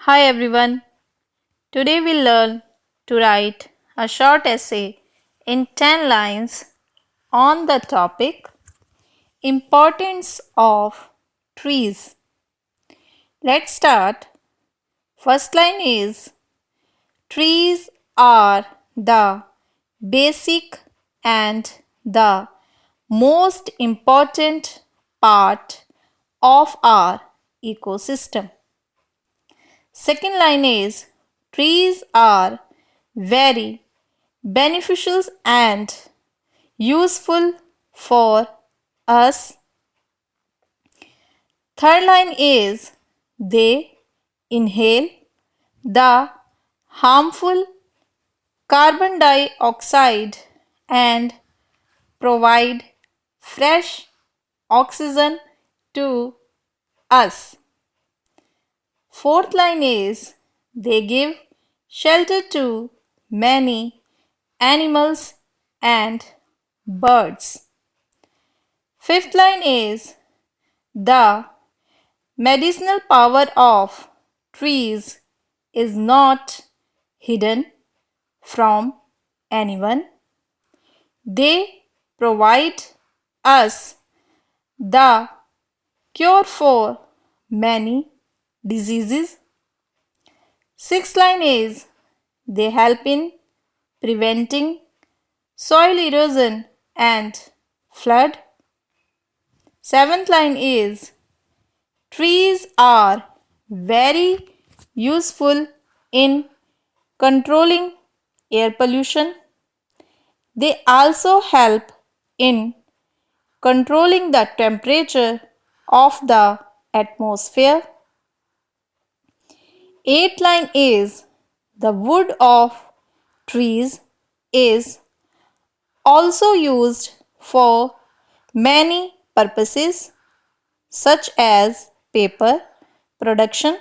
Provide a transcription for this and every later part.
Hi everyone. Today we'll learn to write a short essay in 10 lines on the topic Importance of Trees. Let's start. First line is trees are the basic and the most important part of our ecosystem. Second line is trees are very beneficial and useful for us. Third line is they inhale the harmful carbon dioxide and provide fresh oxygen to us. Fourth line is they give shelter to many animals and birds. Fifth line is the medicinal power of trees is not hidden from anyone. They provide us the cure for many diseases. Sixth line is they help in preventing soil erosion and flood. Seventh line is trees are very useful in controlling air pollution. They also help in controlling the temperature of the atmosphere. Eighth line is the wood of trees is also used for many purposes such as paper production,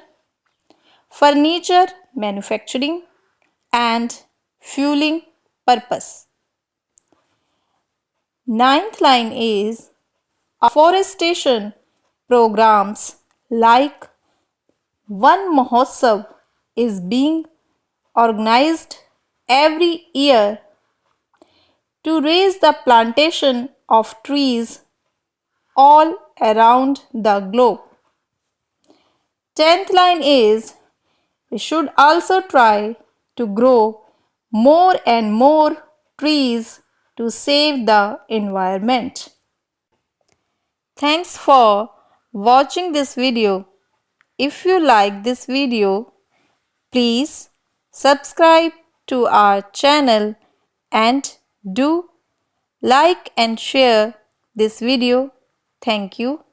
furniture manufacturing, and fueling purpose. Ninth line is afforestation programs like One Mahotsav is being organized every year to raise the plantation of trees all around the globe. 10th line is we should also try to grow more and more trees to save the environment. Thanks for watching this video. If you like this video, please subscribe to our channel and do like and share this video. Thank you.